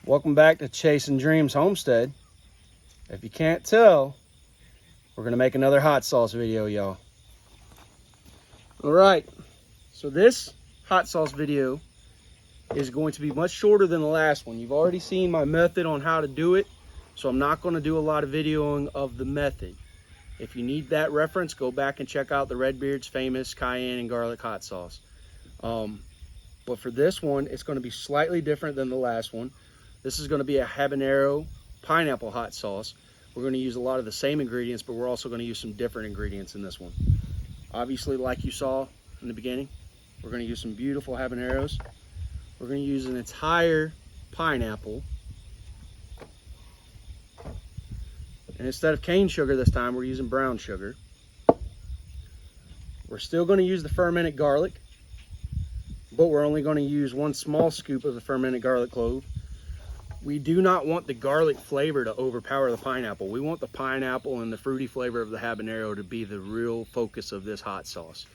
Welcome back to Chasing Dreams Homestead. If you can't tell, we're gonna make another hot sauce video, y'all. All right, so this hot sauce video is going to be much shorter than the last one. You've already seen my method on how to do it, so I'm not gonna do a lot of videoing of the method. If you need that reference, go back and check out the Redbeard's famous cayenne and garlic hot sauce. But for this one, it's gonna be slightly different than the last one. This is gonna be a habanero pineapple hot sauce. We're gonna use a lot of the same ingredients, but we're also gonna use some different ingredients in this one. Obviously, like you saw in the beginning, we're gonna use some beautiful habaneros. We're gonna use an entire pineapple. And instead of cane sugar this time, we're using brown sugar. We're still gonna use the fermented garlic, but we're only gonna use 1 small scoop of the fermented garlic clove. We do not want the garlic flavor to overpower the pineapple. We want the pineapple and the fruity flavor of the habanero to be the real focus of this hot sauce.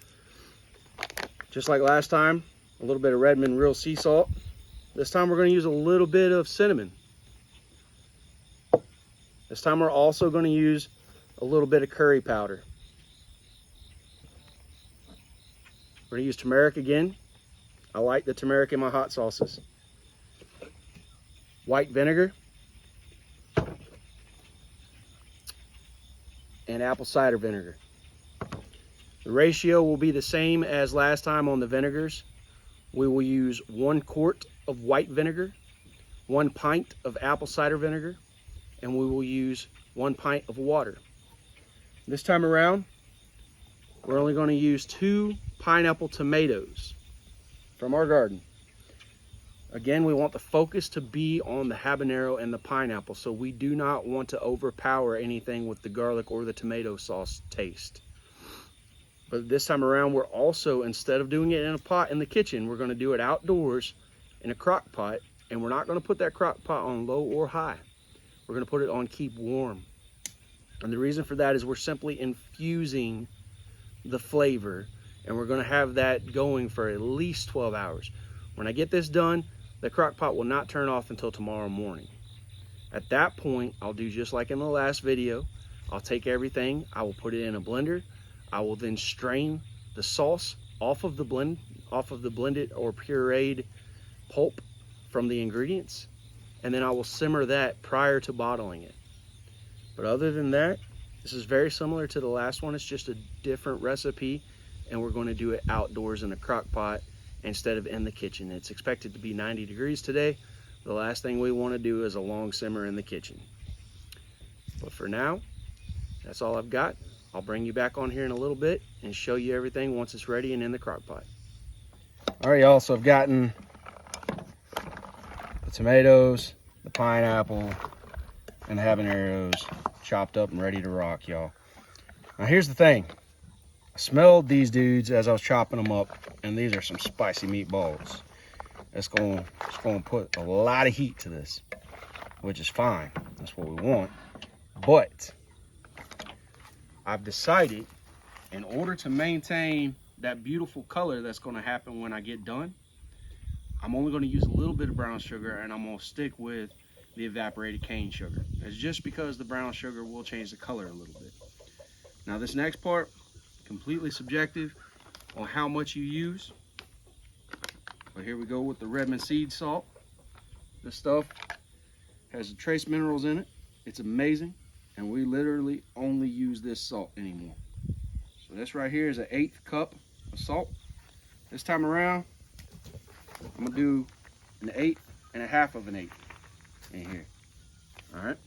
Just like last time, a little bit of Redmond real sea salt. This time we're gonna use a little bit of cinnamon. This time we're also gonna use a little bit of curry powder. We're gonna use turmeric again. I like the turmeric in my hot sauces. White vinegar, and apple cider vinegar. The ratio will be the same as last time on the vinegars. We will use 1 quart of white vinegar, 1 pint of apple cider vinegar, and we will use 1 pint of water. This time around, we're only going to use 2 pineapple tomatoes from our garden. Again, we want the focus to be on the habanero and the pineapple, so we do not want to overpower anything with the garlic or the tomato sauce taste. But this time around, we're also, instead of doing it in a pot in the kitchen, we're going to do it outdoors in a crock pot, and we're not going to put that crock pot on low or high. We're going to put it on keep warm. And the reason for that is we're simply infusing the flavor, and we're going to have that going for at least 12 hours. When I get this done, the crock pot will not turn off until tomorrow morning. At that point, I'll do just like in the last video. I'll take everything, I will put it in a blender. I will then strain the sauce off of the blended or pureed pulp from the ingredients, and then I will simmer that prior to bottling it. But other than that, this is very similar to the last one. It's just a different recipe, and we're going to do it outdoors in a crock pot instead of in the kitchen. It's expected to be 90 degrees today. The last thing we want to do is a long simmer in the kitchen. But for now, that's all I've got. I'll bring you back on here in a little bit and show you everything once it's ready and in the crock pot. All right, y'all, so I've gotten the tomatoes, the pineapple, and the habaneros chopped up and ready to rock, y'all. Now here's the thing. I smelled these dudes as I was chopping them up, and these are some spicy meatballs. It's going to put a lot of heat to this, which is fine. That's what we want. But I've decided, in order to maintain that beautiful color that's going to happen when I get done, I'm only going to use a little bit of brown sugar, and I'm going to stick with the evaporated cane sugar. It's just because the brown sugar will change the color a little bit. Now this next part, completely subjective on how much you use. But here we go with the Redmond seed salt. This stuff has trace minerals in it. It's amazing, and we literally only use this salt anymore. So this right here is an 1/8 cup of salt. This time around, I'm gonna do an 1/8 and 1/2 of an 1/8 in here. All right.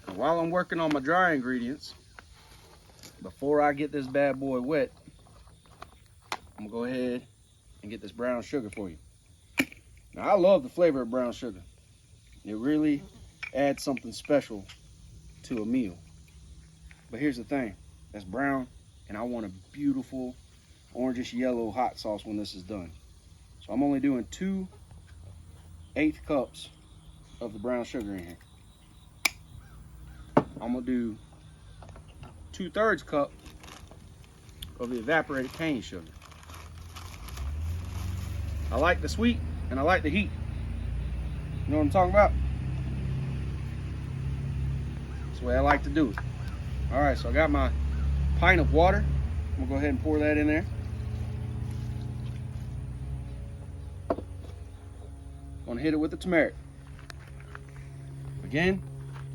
And while I'm working on my dry ingredients, before I get this bad boy wet, I'm gonna go ahead and get this brown sugar for you. Now I love the flavor of brown sugar. It really adds something special to a meal. But here's the thing, that's brown, and I want a beautiful orangish yellow hot sauce when this is done. So I'm only doing 2 1/8 cups of the brown sugar in here. I'm gonna do 2/3 cup of the evaporated cane sugar. I like the sweet and I like the heat. You know what I'm talking about? That's the way I like to do it. All right, so I got my pint of water. I'm gonna go ahead and pour that in there. Gonna hit it with the turmeric. Again,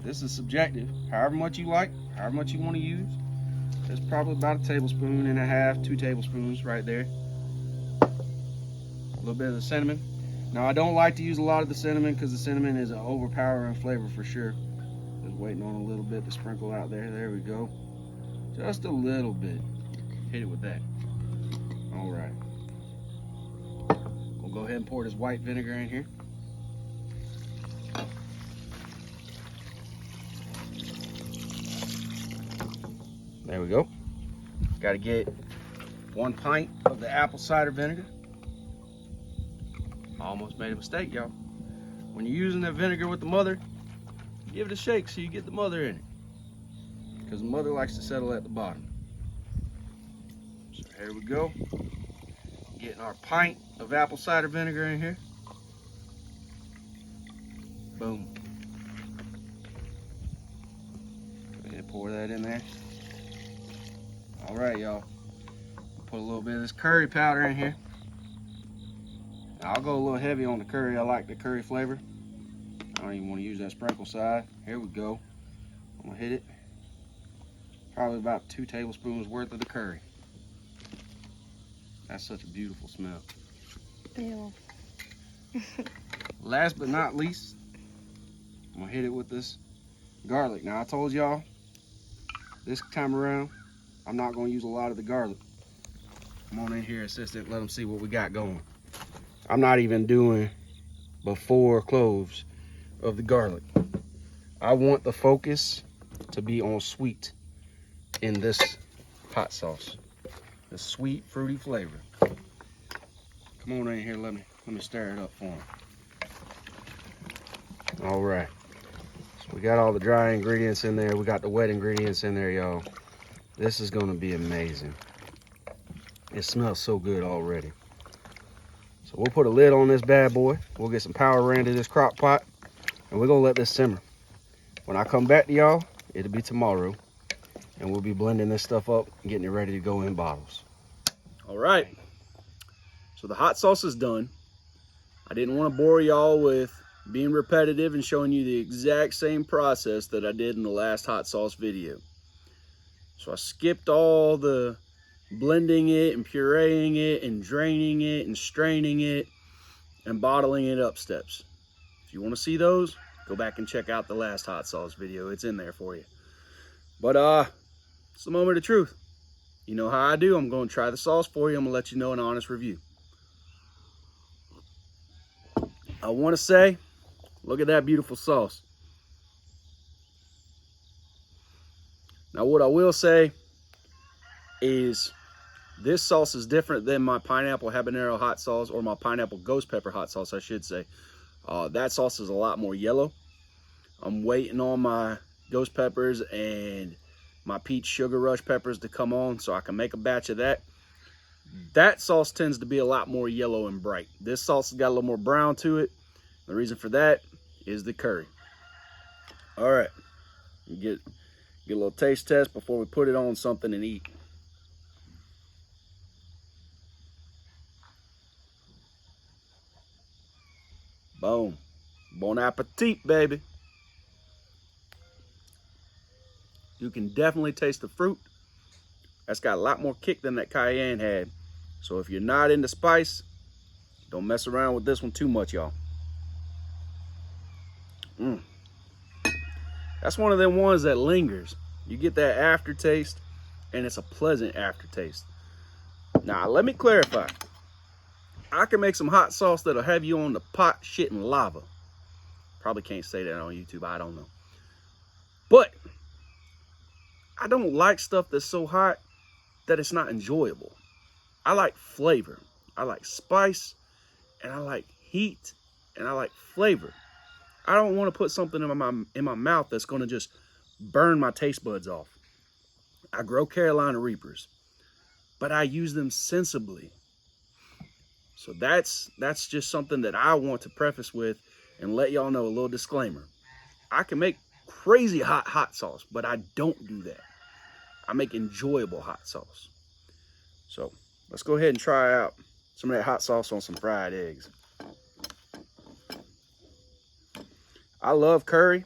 this is subjective. However much you like, however much you want to use. There's probably about a tablespoon and a half, 2 tablespoons right there. A little bit of the cinnamon. Now I don't like to use a lot of the cinnamon because the cinnamon is an overpowering flavor for sure. Just waiting on a little bit to sprinkle out there. There we go. Just a little bit. Hit it with that. All right. We'll go ahead and pour this white vinegar in here. There we go. Got to get 1 pint of the apple cider vinegar. I almost made a mistake, y'all. When you're using that vinegar with the mother, give it a shake so you get the mother in it. Because the mother likes to settle at the bottom. So here we go. Getting our pint of apple cider vinegar in here. Boom. Go ahead and pour that in there. All right, y'all. Put a little bit of this curry powder in here. I'll go a little heavy on the curry. I like the curry flavor. I don't even want to use that sprinkle side. Here we go. I'm gonna hit it. Probably about 2 tablespoons worth of the curry. That's such a beautiful smell. Ew. Last but not least, I'm gonna hit it with this garlic. Now I told y'all this time around, I'm not gonna use a lot of the garlic. Come on in here, assistant, let them see what we got going. I'm not even doing but 4 cloves of the garlic. I want the focus to be on sweet in this hot sauce. The sweet, fruity flavor. Come on in here, let me stir it up for them. All right. So we got all the dry ingredients in there. We got the wet ingredients in there, y'all. This is gonna be amazing. It smells so good already. So we'll put a lid on this bad boy. We'll get some power into this crock pot, and we're gonna let this simmer. When I come back to y'all, it'll be tomorrow, and we'll be blending this stuff up and getting it ready to go in bottles. All right, so the hot sauce is done. I didn't want to bore y'all with being repetitive and showing you the exact same process that I did in the last hot sauce video. So I skipped all the blending it and pureeing it and draining it and straining it and bottling it up steps. If you want to see those, go back and check out the last hot sauce video. It's in there for you. But it's the moment of truth. You know how I do. I'm going to try the sauce for you. I'm going to let you know an honest review. I want to say, look at that beautiful sauce. Now what I will say is this sauce is different than my pineapple habanero hot sauce, or my pineapple ghost pepper hot sauce, I should say. That sauce is a lot more yellow. I'm waiting on my ghost peppers and my peach sugar rush peppers to come on so I can make a batch of that. That sauce tends to be a lot more yellow and bright. This sauce has got a little more brown to it. The reason for that is the curry. All right, get a little taste test before we put it on something and eat. Boom. Bon appetit, baby. You can definitely taste the fruit. That's got a lot more kick than that cayenne had. So if you're not into spice, don't mess around with this one too much, y'all. That's one of them ones that lingers. You get that aftertaste, and it's a pleasant aftertaste. Now, let me clarify. I can make some hot sauce that'll have you on the pot shitting lava. Probably can't say that on YouTube, I don't know. But I don't like stuff that's so hot that it's not enjoyable. I like flavor. I like spice, and I like heat, and I like flavor. I don't want to put something in my mouth that's going to just burn my taste buds off. I grow Carolina Reapers, but I use them sensibly. So that's just something that I want to preface with and let y'all know a little disclaimer. I can make crazy hot sauce, but I don't do that. I make enjoyable hot sauce. So let's go ahead and try out some of that hot sauce on some fried eggs. I love curry,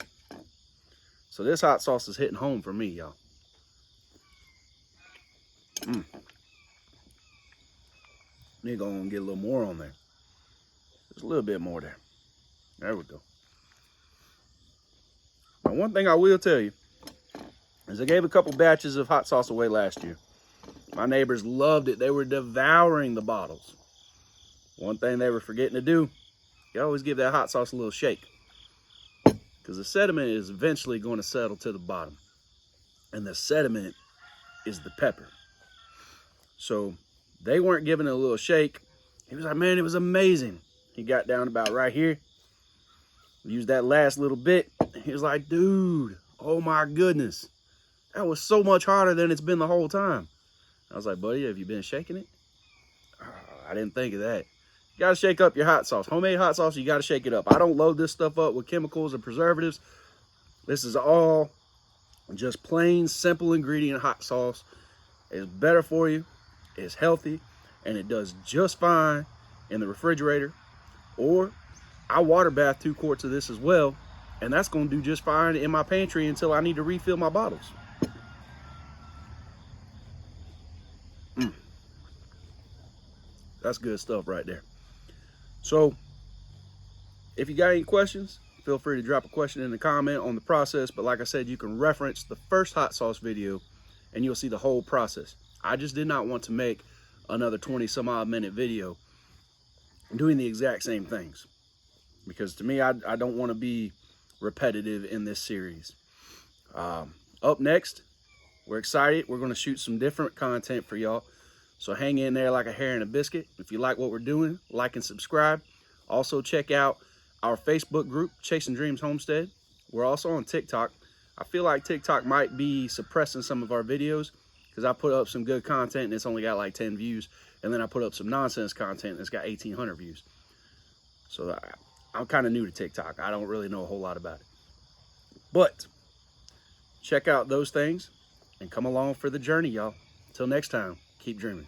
so this hot sauce is hitting home for me, y'all. Need to go and get a little more on there. Just a little bit more there. There we go. Now, one thing I will tell you is I gave a couple batches of hot sauce away last year. My neighbors loved it. They were devouring the bottles. One thing they were forgetting to do, you always give that hot sauce a little shake, because the sediment is eventually going to settle to the bottom. And the sediment is the pepper. So they weren't giving it a little shake. He was like, man, it was amazing. He got down about right here. Used that last little bit. He was like, dude, oh my goodness. That was so much harder than it's been the whole time. I was like, buddy, have you been shaking it? I didn't think of that. You got to shake up your hot sauce. Homemade hot sauce, you got to shake it up. I don't load this stuff up with chemicals and preservatives. This is all just plain, simple ingredient hot sauce. It's better for you. It's healthy. And it does just fine in the refrigerator. Or I water bath 2 quarts of this as well. And that's going to do just fine in my pantry until I need to refill my bottles. That's good stuff right there. So if you got any questions, feel free to drop a question in the comment on the process. But like I said, you can reference the first hot sauce video and you'll see the whole process. I just did not want to make another 20 some odd minute video doing the exact same things, because to me, I don't want to be repetitive in this series. Up next, we're excited. We're going to shoot some different content for y'all. So hang in there like a hair in a biscuit. If you like what we're doing, like and subscribe. Also check out our Facebook group, Chasing Dreams Homestead. We're also on TikTok. I feel like TikTok might be suppressing some of our videos because I put up some good content and it's only got like 10 views. And then I put up some nonsense content and it's got 1,800 views. So I'm kind of new to TikTok. I don't really know a whole lot about it. But check out those things and come along for the journey, y'all. Until next time, keep dreaming.